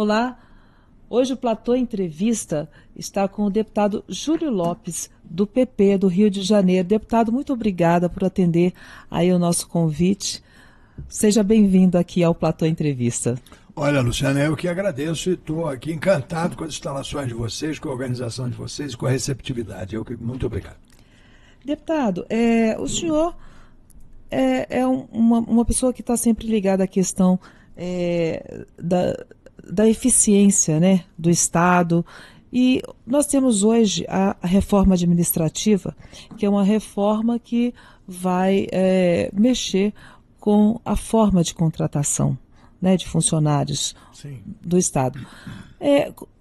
Olá, hoje o Platô Entrevista está com o deputado Júlio Lopes, do PP do Rio de Janeiro. Deputado, muito obrigada por atender aí o nosso convite. Seja bem-vindo aqui ao Platô Entrevista. Olha, Luciana, eu que agradeço e estou aqui encantado com as instalações de vocês, com a organização de vocês, com a receptividade. Muito obrigado. Deputado, o senhor é uma pessoa que está sempre ligada à questão da eficiência, né, do Estado. E nós temos hoje a reforma administrativa, que é uma reforma que vai mexer com a forma de contratação, né, de funcionários Sim. do Estado.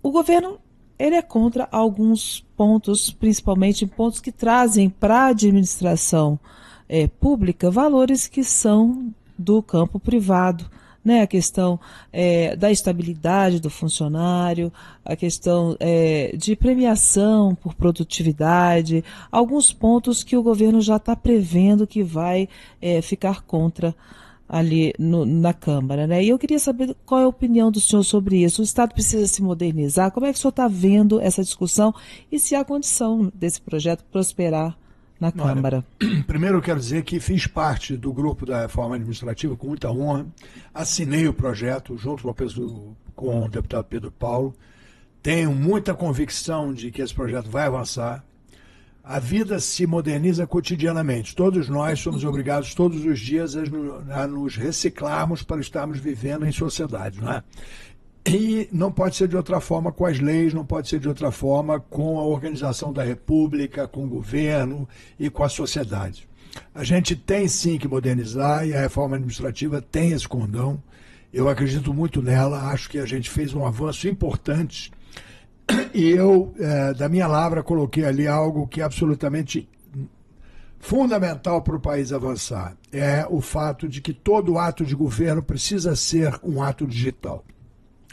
O governo ele é contra alguns pontos, principalmente pontos que trazem para a administração pública valores que são do campo privado, né? A questão da estabilidade do funcionário, a questão de premiação por produtividade, alguns pontos que o governo já está prevendo que vai ficar contra ali na Câmara, né? E eu queria saber qual é a opinião do senhor sobre isso. O Estado precisa se modernizar? Como é que o senhor está vendo essa discussão e se há condição desse projeto prosperar na Câmara? Olha, primeiro eu quero dizer que fiz parte do grupo da reforma administrativa com muita honra, assinei o projeto junto com o deputado Pedro Paulo, tenho muita convicção de que esse projeto vai avançar. A vida se moderniza cotidianamente. Todos nós somos obrigados todos os dias a nos reciclarmos para estarmos vivendo em sociedade, não é? E não pode ser de outra forma com as leis, não pode ser de outra forma com a organização da República, com o governo e com a sociedade. A gente tem sim que modernizar e a reforma administrativa tem esse condão. Eu acredito muito nela, acho que a gente fez um avanço importante. E eu, da minha lavra, coloquei ali algo que é absolutamente fundamental para o país avançar. É o fato de que todo ato de governo precisa ser um ato digital.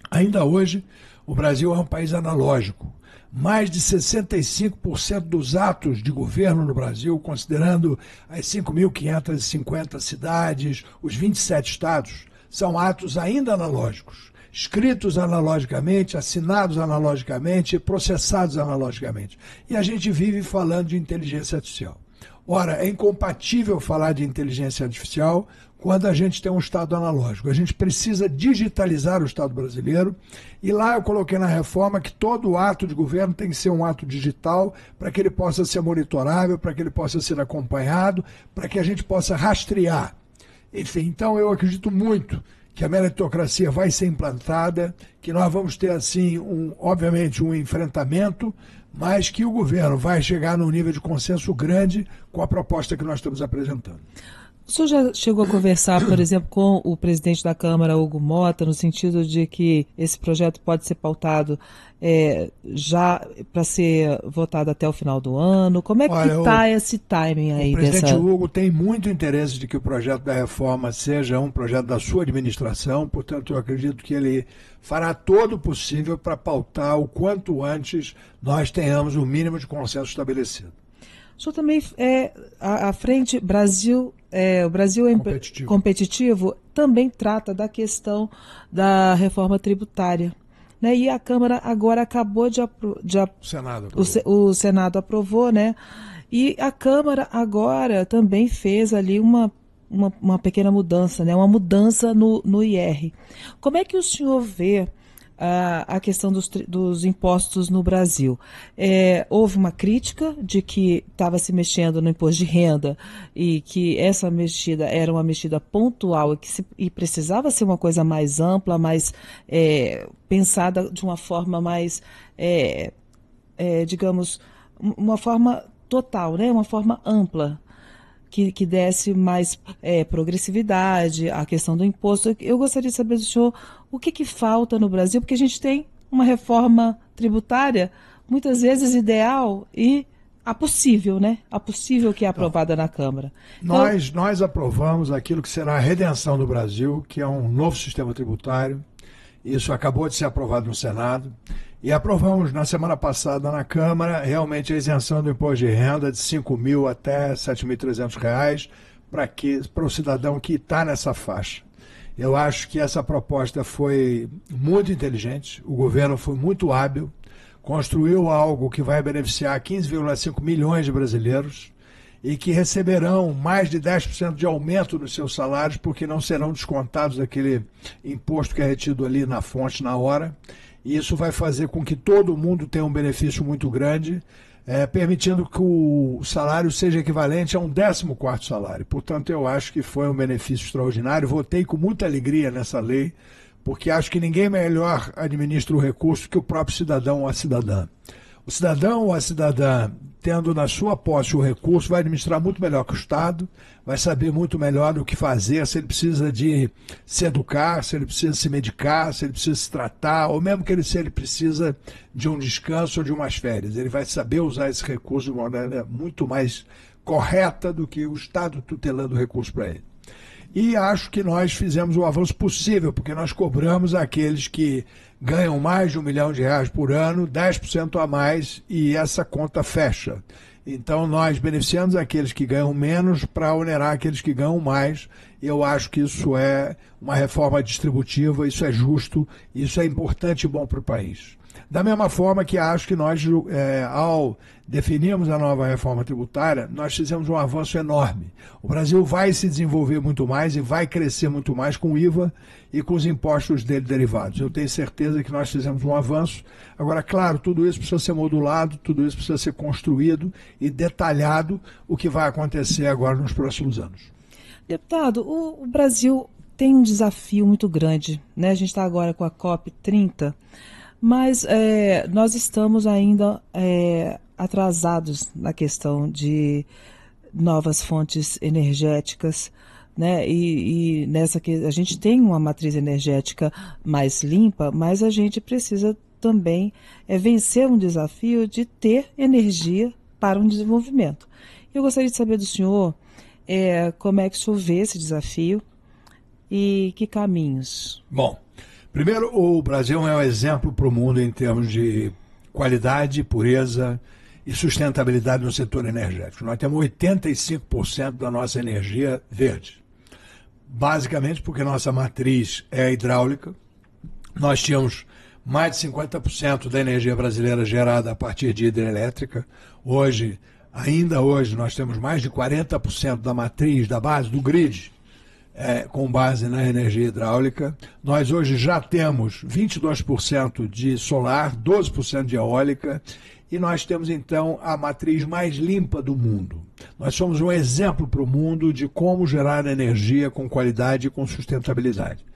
Ainda hoje, o Brasil é um país analógico. Mais de 65% dos atos de governo no Brasil, considerando as 5.550 cidades, os 27 estados, são atos ainda analógicos. Escritos analogicamente, assinados analogicamente, processados analogicamente. E a gente vive falando de inteligência artificial. Ora, é incompatível falar de inteligência artificial quando a gente tem um Estado analógico. A gente precisa digitalizar o Estado brasileiro e lá eu coloquei na reforma que todo ato de governo tem que ser um ato digital para que ele possa ser monitorável, para que ele possa ser acompanhado, para que a gente possa rastrear. Enfim, então eu acredito muito que a meritocracia vai ser implantada, que nós vamos ter, assim, obviamente, um enfrentamento, mas que o governo vai chegar num nível de consenso grande com a proposta que nós estamos apresentando. O senhor já chegou a conversar, por exemplo, com o presidente da Câmara, Hugo Mota, no sentido de que esse projeto pode ser pautado já para ser votado até o final do ano? Como é que está esse timing aí? O presidente Hugo tem muito interesse de que o projeto da reforma seja um projeto da sua administração, portanto eu acredito que ele fará todo o possível para pautar o quanto antes nós tenhamos o mínimo de consenso estabelecido. O senhor também a frente Brasil, o Brasil competitivo também trata da questão da reforma tributária, né? E a Câmara agora acabou o Senado aprovou, né? E a Câmara agora também fez ali uma pequena mudança, né? Uma mudança no IR. Como é que o senhor vê a questão dos impostos no Brasil? Houve uma crítica de que estava se mexendo no imposto de renda e que essa mexida era uma mexida pontual e precisava ser uma coisa mais ampla, mais pensada de uma forma mais, digamos, uma forma total, né? Uma forma ampla. Que desse mais progressividade, a questão do imposto. Eu gostaria de saber do senhor o que falta no Brasil, porque a gente tem uma reforma tributária, muitas vezes ideal e a possível, né? A possível que é aprovada na Câmara. Nós aprovamos aquilo que será a redenção do Brasil, que é um novo sistema tributário. Isso acabou de ser aprovado no Senado. E aprovamos na semana passada na Câmara realmente a isenção do imposto de renda de R$5.000 até R$7.300 para o cidadão que está nessa faixa. Eu acho que essa proposta foi muito inteligente, o governo foi muito hábil, construiu algo que vai beneficiar 15,5 milhões de brasileiros e que receberão mais de 10% de aumento nos seus salários, porque não serão descontados daquele imposto que é retido ali na fonte na hora. E isso vai fazer com que todo mundo tenha um benefício muito grande, permitindo que o salário seja equivalente a um 14º salário. Portanto, eu acho que foi um benefício extraordinário. Votei com muita alegria nessa lei, porque acho que ninguém melhor administra o recurso que o próprio cidadão ou a cidadã. O cidadão ou a cidadã, tendo na sua posse o recurso, vai administrar muito melhor que o Estado, vai saber muito melhor do que fazer, se ele precisa de se educar, se ele precisa se medicar, se ele precisa se tratar, ou mesmo se ele precisa de um descanso ou de umas férias. Ele vai saber usar esse recurso de uma maneira muito mais correta do que o Estado tutelando o recurso para ele. E acho que nós fizemos o avanço possível, porque nós cobramos aqueles que ganham mais de R$1 milhão por ano, 10% a mais, e essa conta fecha. Então nós beneficiamos aqueles que ganham menos para onerar aqueles que ganham mais. Eu acho que isso é uma reforma distributiva, isso é justo, isso é importante e bom para o país. Da mesma forma que acho que nós, ao definirmos a nova reforma tributária, nós fizemos um avanço enorme. O Brasil vai se desenvolver muito mais e vai crescer muito mais com o IVA e com os impostos dele derivados. Eu tenho certeza que nós fizemos um avanço. Agora, claro, tudo isso precisa ser modulado, tudo isso precisa ser construído e detalhado o que vai acontecer agora nos próximos anos. Deputado, o Brasil tem um desafio muito grande, né? A gente está agora com a COP30, mas nós estamos ainda atrasados na questão de novas fontes energéticas, né? E nessa que a gente tem uma matriz energética mais limpa, mas a gente precisa também vencer um desafio de ter energia para um desenvolvimento. Eu gostaria de saber do senhor como é que o senhor vê esse desafio e que caminhos. Bom, primeiro, o Brasil é um exemplo para o mundo em termos de qualidade, pureza e sustentabilidade no setor energético. Nós temos 85% da nossa energia verde. Basicamente porque nossa matriz é hidráulica. Nós tínhamos mais de 50% da energia brasileira gerada a partir de hidrelétrica. Ainda hoje, nós temos mais de 40% da matriz, da base, do grid, com base na energia hidráulica. Nós hoje já temos 22% de solar, 12% de eólica, e nós temos então a matriz mais limpa do mundo. Nós somos um exemplo para o mundo de como gerar energia com qualidade e com sustentabilidade.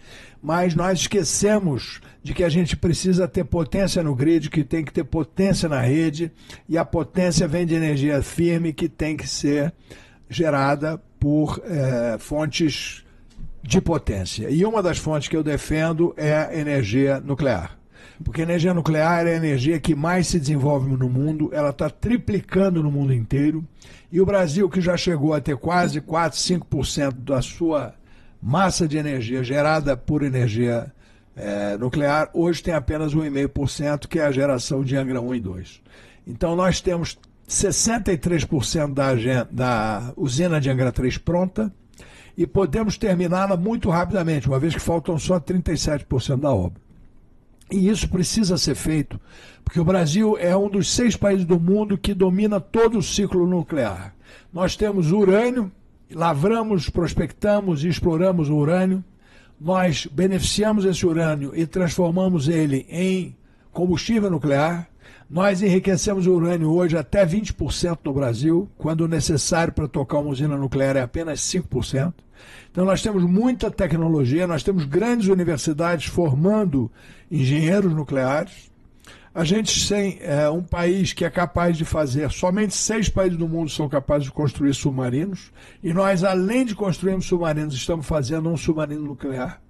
Mas nós esquecemos de que a gente precisa ter potência no grid, que tem que ter potência na rede, e a potência vem de energia firme, que tem que ser gerada por fontes de potência. E uma das fontes que eu defendo é a energia nuclear. Porque a energia nuclear é a energia que mais se desenvolve no mundo, ela está triplicando no mundo inteiro, e o Brasil, que já chegou a ter quase 4, 5% da sua massa de energia gerada por energia nuclear, hoje tem apenas 1,5%, que é a geração de Angra 1 e 2. Então nós temos 63% da usina de Angra 3 pronta, e podemos terminá-la muito rapidamente, uma vez que faltam só 37% da obra. E isso precisa ser feito, porque o Brasil é um dos 6 países do mundo que domina todo o ciclo nuclear. Nós temos urânio, lavramos, prospectamos e exploramos o urânio, nós beneficiamos esse urânio e transformamos ele em combustível nuclear. Nós enriquecemos o urânio hoje até 20% no Brasil, quando o necessário para tocar uma usina nuclear é apenas 5%. Então nós temos muita tecnologia, nós temos grandes universidades formando engenheiros nucleares. A gente tem um país que é capaz de fazer, somente 6 países do mundo são capazes de construir submarinos, e nós, além de construirmos submarinos, estamos fazendo um submarino nuclear.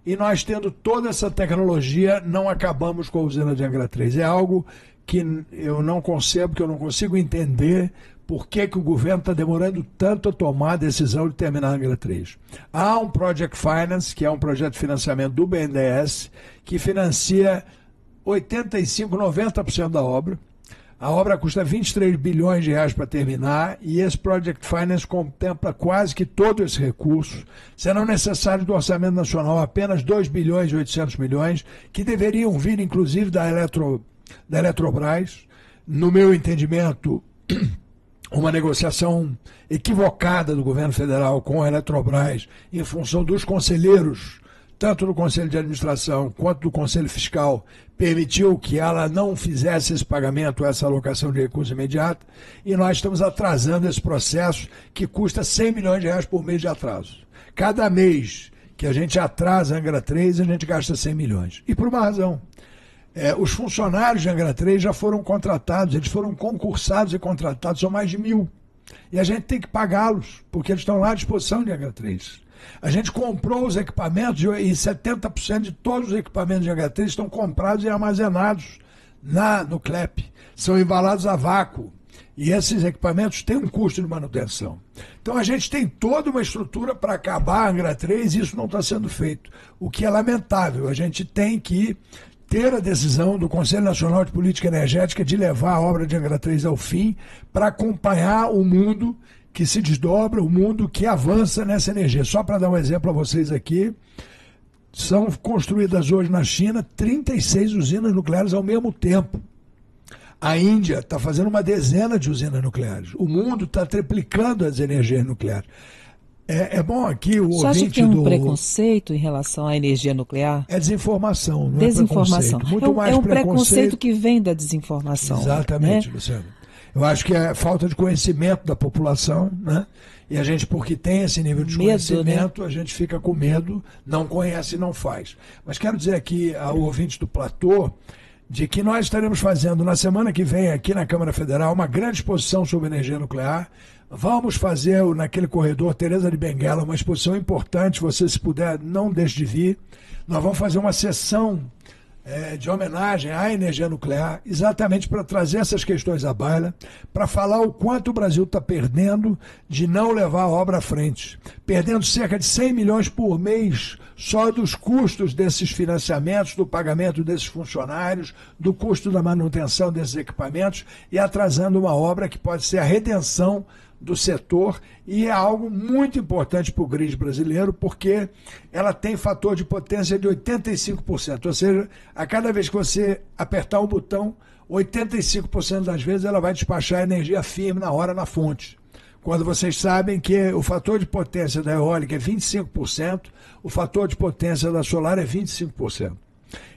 E nós, tendo toda essa tecnologia, não acabamos com a usina de Angra 3. É algo que eu não concebo, que eu não consigo entender por que o governo está demorando tanto a tomar a decisão de terminar a Angra 3. Há um Project Finance, que é um projeto de financiamento do BNDES, que financia 85%, 90% da obra. A obra custa 23 bilhões de reais para terminar e esse Project Finance contempla quase que todo esse recurso. Serão necessários do Orçamento Nacional apenas 2 bilhões e 800 milhões, que deveriam vir inclusive da Eletrobras. No meu entendimento, uma negociação equivocada do governo federal com a Eletrobras em função dos conselheiros, tanto do Conselho de Administração quanto do Conselho Fiscal, permitiu que ela não fizesse esse pagamento, essa alocação de recursos imediata, e nós estamos atrasando esse processo que custa 100 milhões de reais por mês de atraso. Cada mês que a gente atrasa a Angra 3, a gente gasta 100 milhões. E por uma razão. Os funcionários de Angra 3 já foram contratados, eles foram concursados e contratados, são mais de 1.000. E a gente tem que pagá-los, porque eles estão lá à disposição de Angra 3. A gente comprou os equipamentos e 70% de todos os equipamentos de Angra 3 estão comprados e armazenados no CLEP. São embalados a vácuo. E esses equipamentos têm um custo de manutenção. Então a gente tem toda uma estrutura para acabar a Angra 3 e isso não está sendo feito. O que é lamentável. A gente tem que ter a decisão do Conselho Nacional de Política Energética de levar a obra de Angra 3 ao fim para acompanhar o mundo que se desdobra, o mundo que avança nessa energia. Só para dar um exemplo a vocês aqui, são construídas hoje na China 36 usinas nucleares ao mesmo tempo. A Índia está fazendo uma dezena de usinas nucleares. O mundo está triplicando as energias nucleares. É bom aqui o Você ouvinte acha que tem um preconceito em relação à energia nuclear? É desinformação, não desinformação. É preconceito. Muito mais um preconceito que vem da desinformação. Exatamente, né? Luciano. Eu acho que é falta de conhecimento da população, né? E a gente, porque tem esse nível de conhecimento, né? A gente fica com medo, não conhece e não faz. Mas quero dizer aqui ao ouvinte do platô, de que nós estaremos fazendo na semana que vem aqui na Câmara Federal uma grande exposição sobre energia nuclear. Vamos fazer naquele corredor Teresa de Benguela uma exposição importante, você se puder não deixe de vir. Nós vamos fazer uma sessão de homenagem à energia nuclear, exatamente para trazer essas questões à baila, para falar o quanto o Brasil está perdendo de não levar a obra à frente. Perdendo cerca de 100 milhões por mês só dos custos desses financiamentos, do pagamento desses funcionários, do custo da manutenção desses equipamentos e atrasando uma obra que pode ser a redenção do setor e é algo muito importante para o grid brasileiro porque ela tem fator de potência de 85%, ou seja, a cada vez que você apertar um botão, 85% das vezes ela vai despachar energia firme na hora na fonte. Quando vocês sabem que o fator de potência da eólica é 25%, o fator de potência da solar é 25%.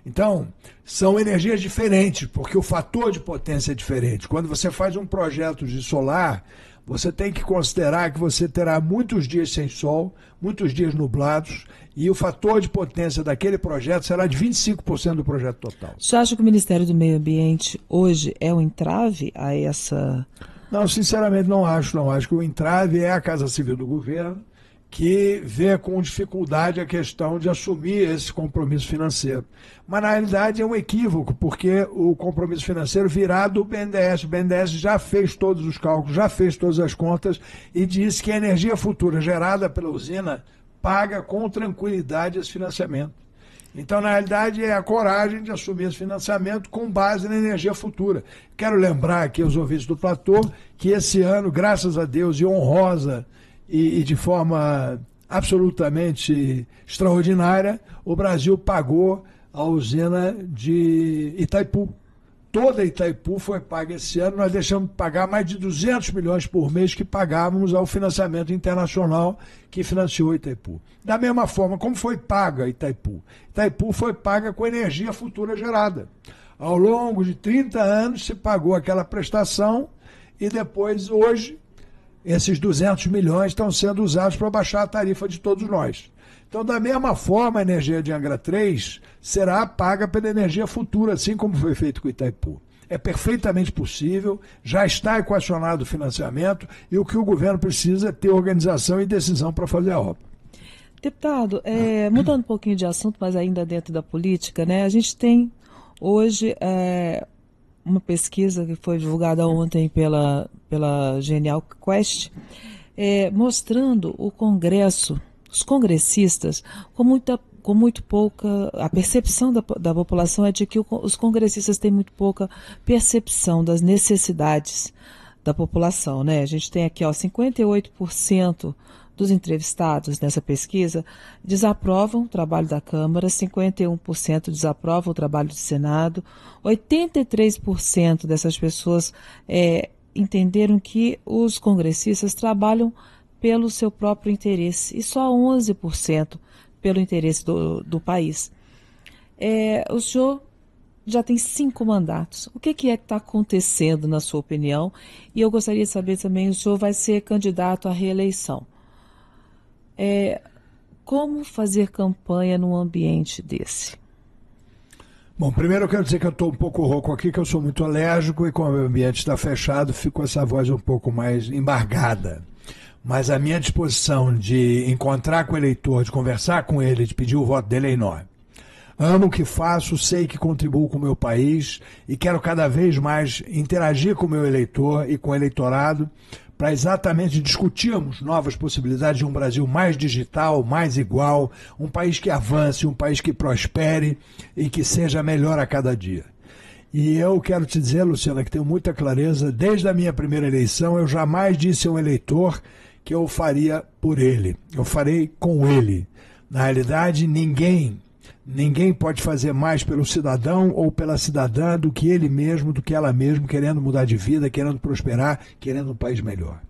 Então, são energias diferentes, porque o fator de potência é diferente. Quando você faz um projeto de solar, você tem que considerar que você terá muitos dias sem sol, muitos dias nublados, e o fator de potência daquele projeto será de 25% do projeto total. Você acha que o Ministério do Meio Ambiente hoje é um entrave a essa... Não, sinceramente não acho. Não acho que o entrave é a Casa Civil do governo, que vê com dificuldade a questão de assumir esse compromisso financeiro. Mas, na realidade, é um equívoco, porque o compromisso financeiro virá do BNDES. O BNDES já fez todos os cálculos, já fez todas as contas e disse que a energia futura gerada pela usina paga com tranquilidade esse financiamento. Então, na realidade, é a coragem de assumir esse financiamento com base na energia futura. Quero lembrar aqui aos ouvintes do platô que esse ano, graças a Deus, e honrosa e de forma absolutamente extraordinária, o Brasil pagou a usina de Itaipu. Toda Itaipu foi paga esse ano, nós deixamos de pagar mais de 200 milhões por mês que pagávamos ao financiamento internacional que financiou Itaipu. Da mesma forma, como foi paga Itaipu? Itaipu foi paga com energia futura gerada. Ao longo de 30 anos se pagou aquela prestação e depois, hoje, esses 200 milhões estão sendo usados para baixar a tarifa de todos nós. Então, da mesma forma, a energia de Angra 3 será paga pela energia futura, assim como foi feito com Itaipu. É perfeitamente possível, já está equacionado o financiamento e o que o governo precisa é ter organização e decisão para fazer a obra. Deputado, mudando um pouquinho de assunto, mas ainda dentro da política, né? A gente tem hoje uma pesquisa que foi divulgada ontem pela Genial Quest, mostrando o Congresso, os congressistas, com muita com muito pouca... A percepção da população é de que os congressistas têm muito pouca percepção das necessidades da população, né? A gente tem aqui, 58% dos entrevistados nessa pesquisa desaprovam o trabalho da Câmara, 51% desaprovam o trabalho do Senado, 83% dessas pessoas entenderam que os congressistas trabalham pelo seu próprio interesse e só 11% pelo interesse do país. O senhor já tem 5 mandatos. O que é que está acontecendo, na sua opinião? E eu gostaria de saber também, o senhor vai ser candidato à reeleição. Como fazer campanha num ambiente desse? Bom, primeiro eu quero dizer que eu estou um pouco rouco aqui, que eu sou muito alérgico e como o ambiente está fechado, fico com essa voz um pouco mais embargada. Mas a minha disposição de encontrar com o eleitor, de conversar com ele, de pedir o voto dele é enorme. Amo o que faço, sei que contribuo com o meu país e quero cada vez mais interagir com o meu eleitor e com o eleitorado para exatamente discutirmos novas possibilidades de um Brasil mais digital, mais igual, um país que avance, um país que prospere e que seja melhor a cada dia. E eu quero te dizer, Luciana, que tenho muita clareza, desde a minha primeira eleição, eu jamais disse a um eleitor que eu faria por ele, eu farei com ele. Na realidade, ninguém pode fazer mais pelo cidadão ou pela cidadã do que ele mesmo, do que ela mesma, querendo mudar de vida, querendo prosperar, querendo um país melhor.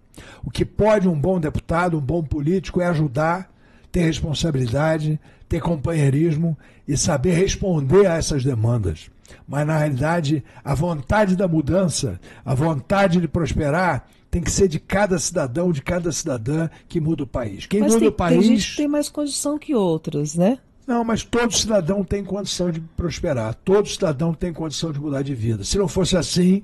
O que pode um bom deputado, um bom político é ajudar, ter responsabilidade, ter companheirismo e saber responder a essas demandas. Mas, na realidade, a vontade da mudança, a vontade de prosperar, tem que ser de cada cidadão, de cada cidadã que muda o país. Quem muda o país... Tem gente que tem mais condição que outras, né? Não, mas todo cidadão tem condição de prosperar, todo cidadão tem condição de mudar de vida. Se não fosse assim,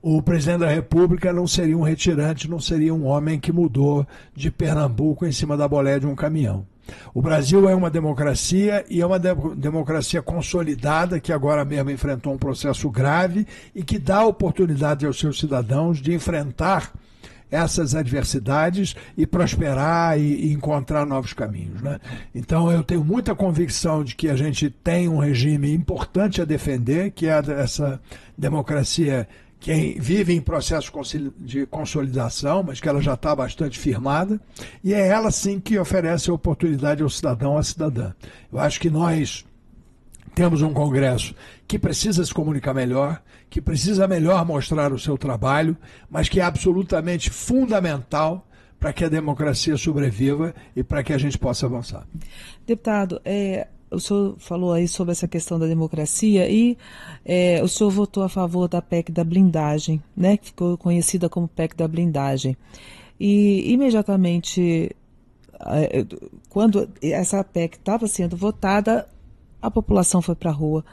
o presidente da República não seria um retirante, não seria um homem que mudou de Pernambuco em cima da boleia de um caminhão. O Brasil é uma democracia e é uma democracia consolidada que agora mesmo enfrentou um processo grave e que dá oportunidade aos seus cidadãos de enfrentar essas adversidades e prosperar e encontrar novos caminhos, né? Então eu tenho muita convicção de que a gente tem um regime importante a defender, que é essa democracia que vive em processo de consolidação, mas que ela já está bastante firmada, e é ela sim que oferece a oportunidade ao cidadão, à cidadã. Eu acho que nós temos um Congresso que precisa se comunicar melhor, que precisa melhor mostrar o seu trabalho, mas que é absolutamente fundamental para que a democracia sobreviva e para que a gente possa avançar. Deputado, o senhor falou aí sobre essa questão da democracia e o senhor votou a favor da PEC da blindagem, né, que ficou conhecida como PEC da blindagem. E imediatamente, quando essa PEC estava sendo votada, a população foi para a rua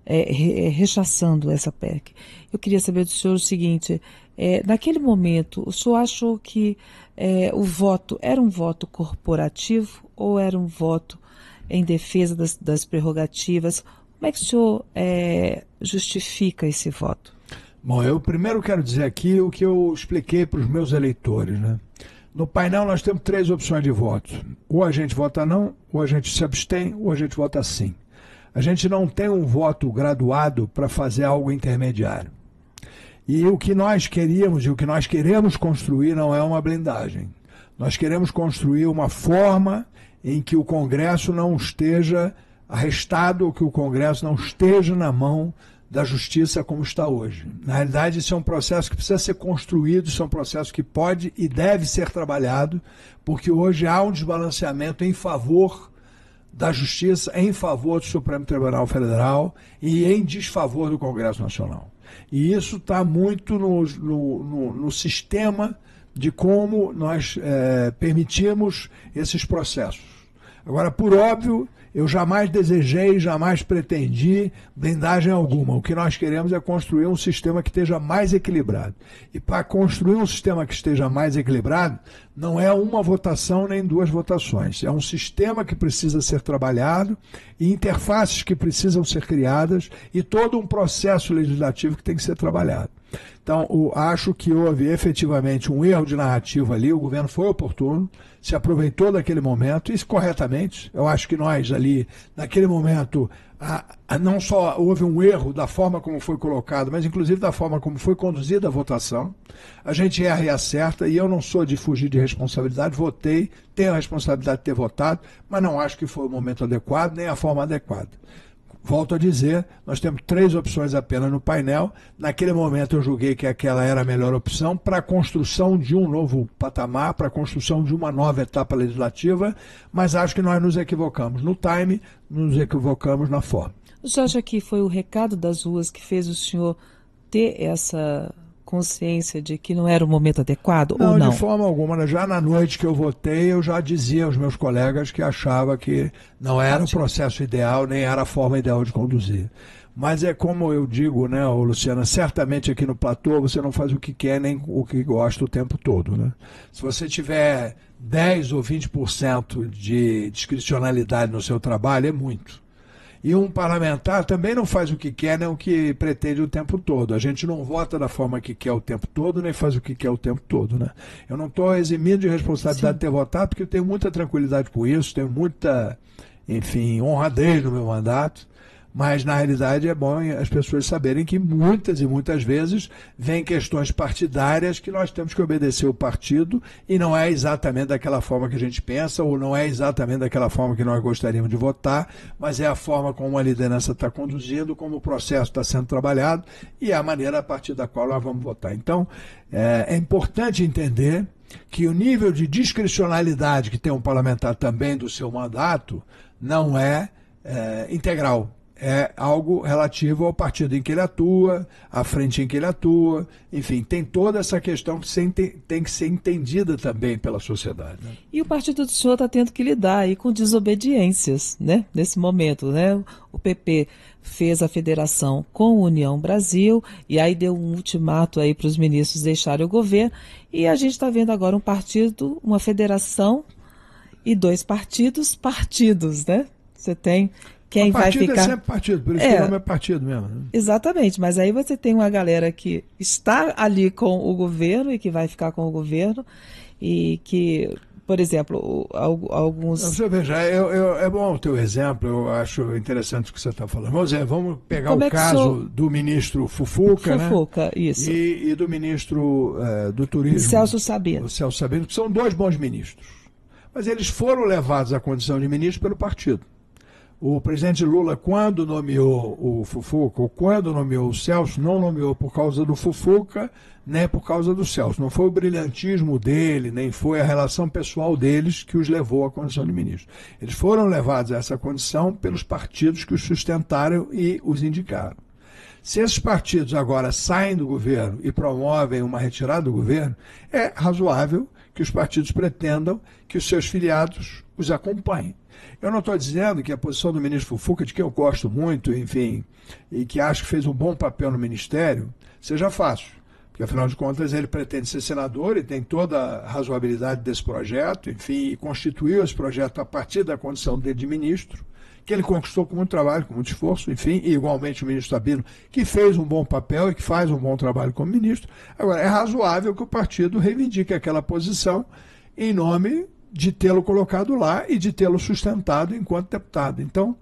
rechaçando essa PEC. Eu queria saber do senhor o seguinte, naquele momento, o senhor achou que o voto era um voto corporativo ou era um voto em defesa das prerrogativas? Como é que o senhor justifica esse voto? Bom, eu primeiro quero dizer aqui o que eu expliquei para os meus eleitores, né? No painel nós temos 3 opções de voto. Ou a gente vota não, ou a gente se abstém, ou a gente vota sim. A gente não tem um voto graduado para fazer algo intermediário. E o que nós queríamos e o que nós queremos construir não é uma blindagem. Nós queremos construir uma forma em que o Congresso não esteja arrestado, ou que o Congresso não esteja na mão da Justiça como está hoje. Na realidade, isso é um processo que precisa ser construído, isso é um processo que pode e deve ser trabalhado, porque hoje há um desbalanceamento em favor da Justiça, em favor do Supremo Tribunal Federal e em desfavor do Congresso Nacional. E isso está muito no sistema de como nós permitimos esses processos. Agora, por óbvio, eu jamais desejei, jamais pretendi blindagem alguma. O que nós queremos é construir um sistema que esteja mais equilibrado. E para construir um sistema que esteja mais equilibrado, não é uma votação nem 2 votações. É um sistema que precisa ser trabalhado e interfaces que precisam ser criadas e todo um processo legislativo que tem que ser trabalhado. Então, acho que houve efetivamente um erro de narrativa ali, o governo foi oportuno, se aproveitou daquele momento, isso corretamente. Eu acho que nós ali ali, naquele momento, não só houve um erro da forma como foi colocado, mas inclusive da forma como foi conduzida a votação. A gente erra e acerta, e eu não sou de fugir de responsabilidade, votei, tenho a responsabilidade de ter votado, mas não acho que foi o momento adequado, nem a forma adequada. Volto a dizer, nós temos 3 opções apenas no painel. Naquele momento eu julguei que aquela era a melhor opção para a construção de um novo patamar, para a construção de uma nova etapa legislativa, mas acho que nós nos equivocamos no time, nos equivocamos na forma. O senhor acha que foi o recado das ruas que fez o senhor ter essa consciência de que não era o momento adequado ou não? Não, de forma alguma. Já na noite que eu votei, eu já dizia aos meus colegas que achava que não era o processo ideal, nem era a forma ideal de conduzir. Mas é como eu digo, né, Luciana, certamente aqui no platô você não faz o que quer nem o que gosta o tempo todo, né? Se você tiver 10 ou 20% de discricionalidade no seu trabalho, é muito. E um parlamentar também não faz o que quer nem o que pretende o tempo todo. A gente não vota da forma que quer o tempo todo, nem faz o que quer o tempo todo, né? Eu não estou eximindo de responsabilidade de ter votado, porque eu tenho muita tranquilidade com isso, tenho muita, enfim, honradez no meu mandato. Mas, na realidade, é bom as pessoas saberem que muitas e muitas vezes vêm questões partidárias que nós temos que obedecer o partido e não é exatamente daquela forma que a gente pensa ou não é exatamente daquela forma que nós gostaríamos de votar, mas é a forma como a liderança está conduzindo, como o processo está sendo trabalhado e é a maneira a partir da qual nós vamos votar. Então, é importante entender que o nível de discricionalidade que tem um parlamentar também do seu mandato não é integral. É algo relativo ao partido em que ele atua, à frente em que ele atua, enfim, tem toda essa questão que tem que ser entendida também pela sociedade, né? E o partido do senhor está tendo que lidar aí com desobediências, né, nesse momento, né? O PP fez a federação com a União Brasil e aí deu um ultimato aí para os ministros deixarem o governo e a gente está vendo agora um partido, uma federação e 2 partidos, né? Você tem... Quem vai ficar... é sempre partido, por isso que o nome é partido mesmo, né? Exatamente, mas aí você tem uma galera que está ali com o governo e que vai ficar com o governo e que, por exemplo, alguns... Você veja, é bom o teu exemplo, eu acho interessante o que você está falando. Vamos pegar o caso do ministro Fufuca, né? Isso. E do ministro do Turismo. Celso Sabino. O Celso Sabino, que são 2 bons ministros. Mas eles foram levados à condição de ministro pelo partido. O presidente Lula, quando nomeou o Fufuca, ou quando nomeou o Celso, não nomeou por causa do Fufuca, nem por causa do Celso. Não foi o brilhantismo dele, nem foi a relação pessoal deles que os levou à condição de ministro. Eles foram levados a essa condição pelos partidos que os sustentaram e os indicaram. Se esses partidos agora saem do governo e promovem uma retirada do governo, é razoável que os partidos pretendam que os seus filiados os acompanhem. Eu não estou dizendo que a posição do ministro Fufuca, de quem eu gosto muito, enfim, e que acho que fez um bom papel no ministério, seja fácil. Porque, afinal de contas, ele pretende ser senador e tem toda a razoabilidade desse projeto, enfim, e constituiu esse projeto a partir da condição dele de ministro, que ele conquistou com muito trabalho, com muito esforço, enfim, e igualmente o ministro Sabino, que fez um bom papel e que faz um bom trabalho como ministro. Agora, é razoável que o partido reivindique aquela posição em nome de tê-lo colocado lá e de tê-lo sustentado enquanto deputado. Então,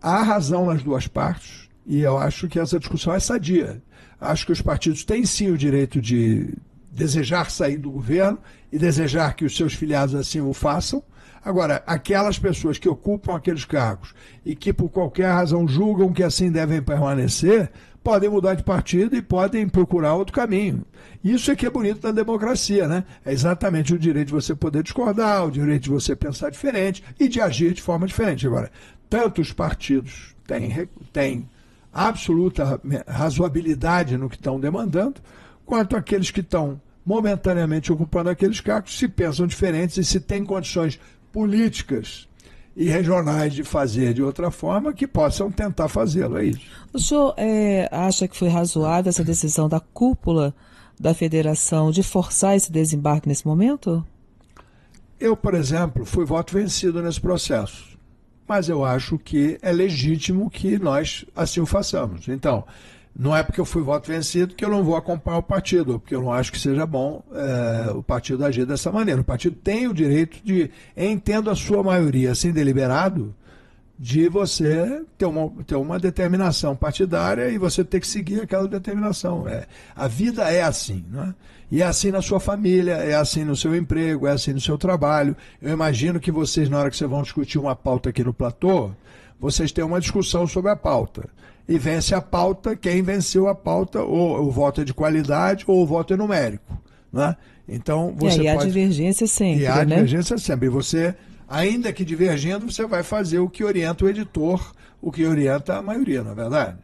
há razão nas 2 partes e eu acho que essa discussão é sadia. Acho que os partidos têm sim o direito de desejar sair do governo e desejar que os seus filiados assim o façam. Agora, aquelas pessoas que ocupam aqueles cargos e que por qualquer razão julgam que assim devem permanecer, podem mudar de partido e podem procurar outro caminho. Isso é que é bonito na democracia, né? É exatamente o direito de você poder discordar, o direito de você pensar diferente e de agir de forma diferente. Agora, tanto os partidos têm absoluta razoabilidade no que estão demandando, quanto aqueles que estão momentaneamente ocupando aqueles cargos, se pensam diferentes e se têm condições políticas e regionais de fazer de outra forma, que possam tentar fazê-lo. É isso. O senhor acha que foi razoável essa decisão da cúpula da federação de forçar esse desembarque nesse momento? Eu, por exemplo, fui voto vencido nesse processo, mas eu acho que é legítimo que nós assim o façamos. Então, não é porque eu fui voto vencido que eu não vou acompanhar o partido, porque eu não acho que seja bom o partido agir dessa maneira. O partido tem o direito de, entendo a sua maioria assim deliberado, de você ter uma determinação partidária e você ter que seguir aquela determinação. A vida é assim, né? E é assim na sua família, é assim no seu emprego, é assim no seu trabalho. Eu imagino que vocês, na hora que vocês vão discutir uma pauta aqui no platô, vocês têm uma discussão sobre a pauta. E vence a pauta quem venceu a pauta, ou o voto é de qualidade ou o voto é numérico, né? Então você e há divergência sempre, e há né? divergência sempre. E você, ainda que divergindo, você vai fazer o que orienta o editor, o que orienta a maioria, não é verdade?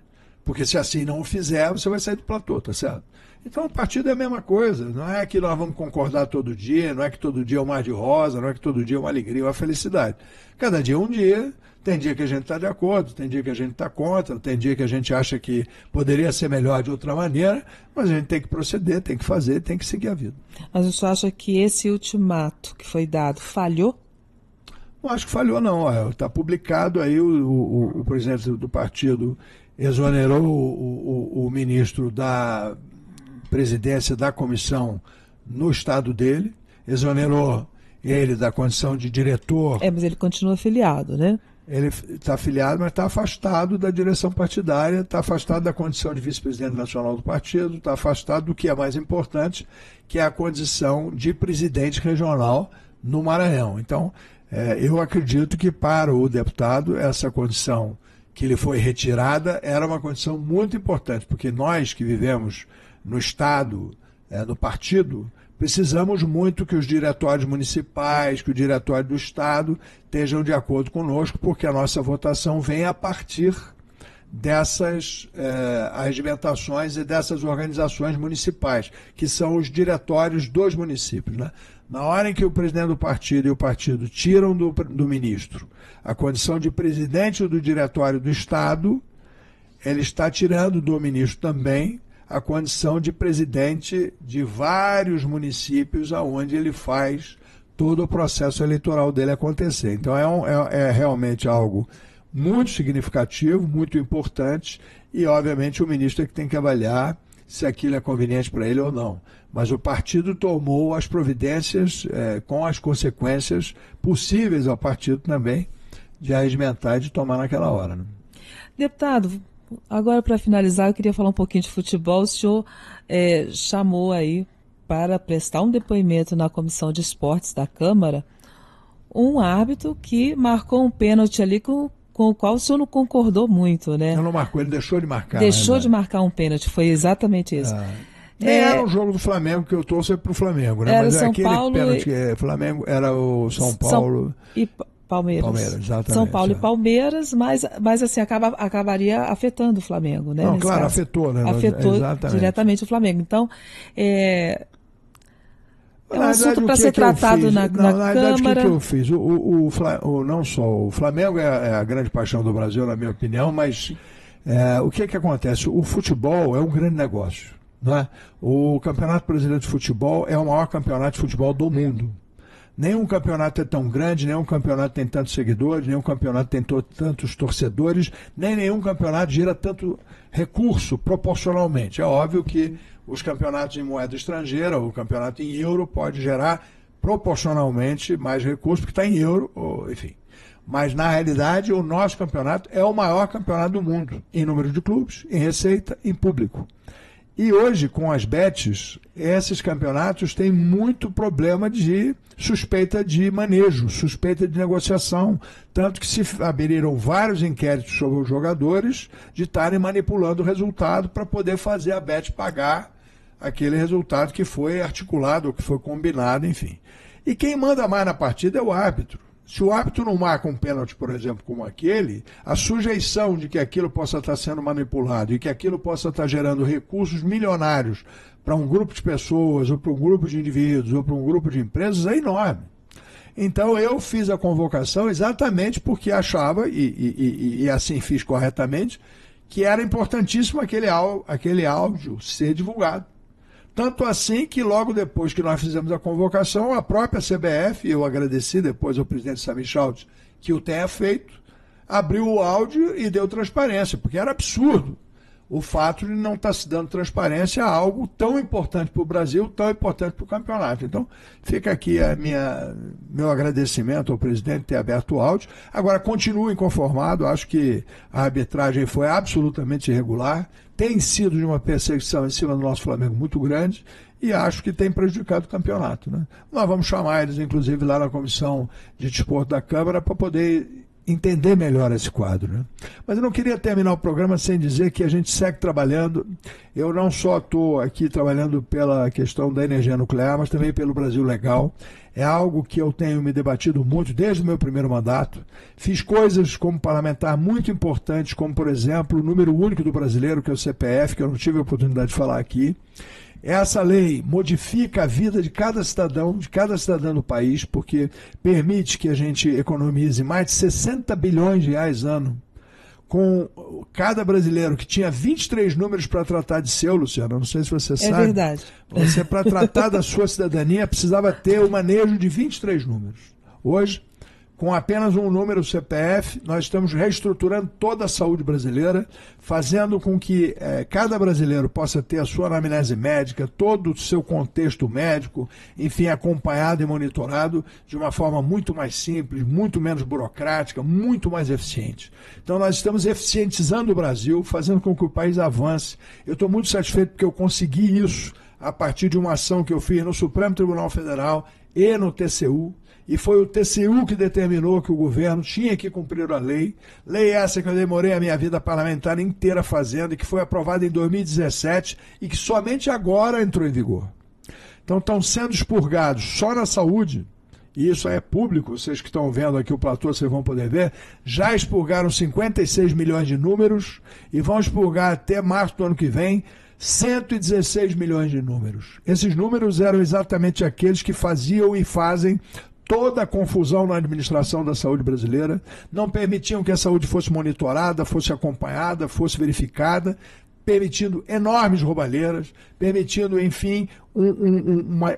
Porque se assim não o fizer, você vai sair do platô, tá certo? Então o partido é a mesma coisa, não é que nós vamos concordar todo dia, não é que todo dia é um mar de rosa, não é que todo dia é uma alegria, uma felicidade. Cada dia é um dia, tem dia que a gente está de acordo, tem dia que a gente está contra, tem dia que a gente acha que poderia ser melhor de outra maneira, mas a gente tem que proceder, tem que fazer, tem que seguir a vida. Mas o senhor acha que esse ultimato que foi dado falhou? Não acho que falhou, não. Está publicado aí, o presidente do partido exonerou o ministro da presidência da comissão no estado dele, exonerou ele da condição de diretor. Mas ele continua afiliado, né? Ele está afiliado, mas está afastado da direção partidária, está afastado da condição de vice-presidente nacional do partido, está afastado do que é mais importante, que é a condição de presidente regional no Maranhão. Então, eu acredito que para o deputado essa condição que lhe foi retirada era uma condição muito importante, porque nós que vivemos no Estado, no partido, precisamos muito que os diretórios municipais, que o diretório do Estado estejam de acordo conosco, porque a nossa votação vem a partir dessas arregimentações e dessas organizações municipais, que são os diretórios dos municípios, né? Na hora em que o presidente do partido e o partido tiram do ministro a condição de presidente do diretório do Estado, ele está tirando do ministro também a condição de presidente de vários municípios aonde ele faz todo o processo eleitoral dele acontecer. Então é realmente algo muito significativo, muito importante, e obviamente o ministro é que tem que avaliar se aquilo é conveniente para ele ou não. Mas o partido tomou as providências com as consequências possíveis ao partido também de arregimentar e de tomar naquela hora, né? Deputado, agora para finalizar eu queria falar um pouquinho de futebol. O senhor chamou aí para prestar um depoimento na Comissão de Esportes da Câmara um árbitro que marcou um pênalti ali com o qual o senhor não concordou muito, né? Não marcou, ele deixou de marcar. Deixou de marcar um pênalti, foi exatamente isso. Era um jogo do Flamengo, que eu torço para o Flamengo, né? Era mas São aquele Paulo pênalti que Flamengo era o São Paulo e Palmeiras, exatamente. São Paulo e Palmeiras, mas assim, acabaria afetando o Flamengo, né? Não, claro, caso. Afetou, né? Afetou diretamente o Flamengo. Então, é um assunto para ser tratado na verdade, Câmara. O que eu fiz? Não só o Flamengo é a grande paixão do Brasil, na minha opinião, mas o que acontece? O futebol é um grande negócio, né? O Campeonato Brasileiro de Futebol é o maior campeonato de futebol do mundo. Nenhum campeonato é tão grande, nenhum campeonato tem tantos seguidores, nenhum campeonato tem tantos torcedores, nem nenhum campeonato gira tanto recurso proporcionalmente. É óbvio que os campeonatos em moeda estrangeira, o campeonato em euro, pode gerar proporcionalmente mais recursos, porque está em euro, enfim. Mas, na realidade, o nosso campeonato é o maior campeonato do mundo, em número de clubes, em receita, em público. E hoje, com as bets, esses campeonatos têm muito problema de suspeita de manejo, suspeita de negociação, tanto que se abriram vários inquéritos sobre os jogadores de estarem manipulando o resultado para poder fazer a bet pagar aquele resultado que foi articulado, que foi combinado, enfim. E quem manda mais na partida é o árbitro. Se o árbitro não marca um pênalti, por exemplo, como aquele, a sujeição de que aquilo possa estar sendo manipulado e que aquilo possa estar gerando recursos milionários para um grupo de pessoas, ou para um grupo de indivíduos, ou para um grupo de empresas é enorme. Então eu fiz a convocação exatamente porque achava, e assim fiz corretamente, que era importantíssimo aquele áudio ser divulgado. Tanto assim que logo depois que nós fizemos a convocação, a própria CBF, eu agradeci depois ao presidente Samir Schultz que o tenha feito, abriu o áudio e deu transparência, porque era absurdo o fato de não estar se dando transparência a algo tão importante para o Brasil, tão importante para o campeonato. Então, fica aqui meu agradecimento ao presidente de ter aberto o áudio. Agora, continuo inconformado, acho que a arbitragem foi absolutamente irregular, tem sido de uma perseguição em cima do nosso Flamengo muito grande e acho que tem prejudicado o campeonato, né? Nós vamos chamar eles, inclusive, lá na Comissão de Desporto da Câmara para poder entender melhor esse quadro, né? Mas eu não queria terminar o programa sem dizer que a gente segue trabalhando. Eu não só estou aqui trabalhando pela questão da energia nuclear, mas também pelo Brasil Legal. É algo que eu tenho me debatido muito desde o meu primeiro mandato. Fiz coisas como parlamentar muito importantes, como, por exemplo, o número único do brasileiro, que é o CPF, que eu não tive a oportunidade de falar aqui. Essa lei modifica a vida de cada cidadão do país, porque permite que a gente economize mais de 60 bilhões de reais ano com cada brasileiro que tinha 23 números para tratar de seu, Luciano, não sei se você sabe. É verdade. Você, para tratar da sua cidadania, precisava ter o manejo de 23 números. Hoje, com apenas um número CPF, nós estamos reestruturando toda a saúde brasileira, fazendo com que cada brasileiro possa ter a sua anamnese médica, todo o seu contexto médico, enfim, acompanhado e monitorado de uma forma muito mais simples, muito menos burocrática, muito mais eficiente. Então nós estamos eficientizando o Brasil, fazendo com que o país avance. Eu estou muito satisfeito porque eu consegui isso a partir de uma ação que eu fiz no Supremo Tribunal Federal e no TCU. E foi o TCU que determinou que o governo tinha que cumprir a lei. Lei essa que eu demorei a minha vida parlamentar inteira fazendo e que foi aprovada em 2017 e que somente agora entrou em vigor. Então estão sendo expurgados só na saúde, e isso é público, vocês que estão vendo aqui o platô, vocês vão poder ver, já expurgaram 56 milhões de números e vão expurgar até março do ano que vem 116 milhões de números. Esses números eram exatamente aqueles que faziam e fazem toda a confusão na administração da saúde brasileira, não permitiam que a saúde fosse monitorada, fosse acompanhada, fosse verificada, permitindo enormes roubalheiras, permitindo, enfim,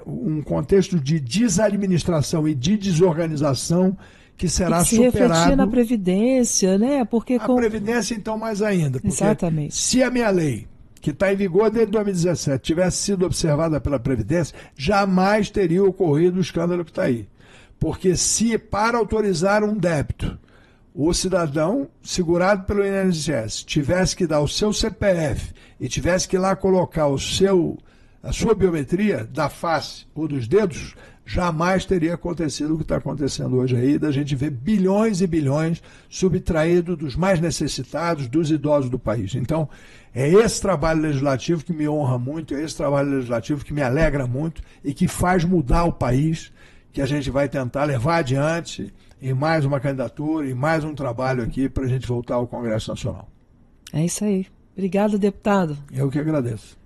um contexto de desadministração e de desorganização que será superado. Se refletir na Previdência, né? Porque a Previdência, então, mais ainda. Porque exatamente. Se a minha lei, que está em vigor desde 2017, tivesse sido observada pela Previdência, jamais teria ocorrido o escândalo que está aí. Porque se para autorizar um débito, o cidadão segurado pelo INSS tivesse que dar o seu CPF e tivesse que ir lá colocar a sua biometria da face ou dos dedos, jamais teria acontecido o que está acontecendo hoje aí, da gente ver bilhões e bilhões subtraídos dos mais necessitados, dos idosos do país. Então, é esse trabalho legislativo que me honra muito, é esse trabalho legislativo que me alegra muito e que faz mudar o país, que a gente vai tentar levar adiante em mais uma candidatura, em mais um trabalho aqui para a gente voltar ao Congresso Nacional. É isso aí. Obrigado, deputado. Eu que agradeço.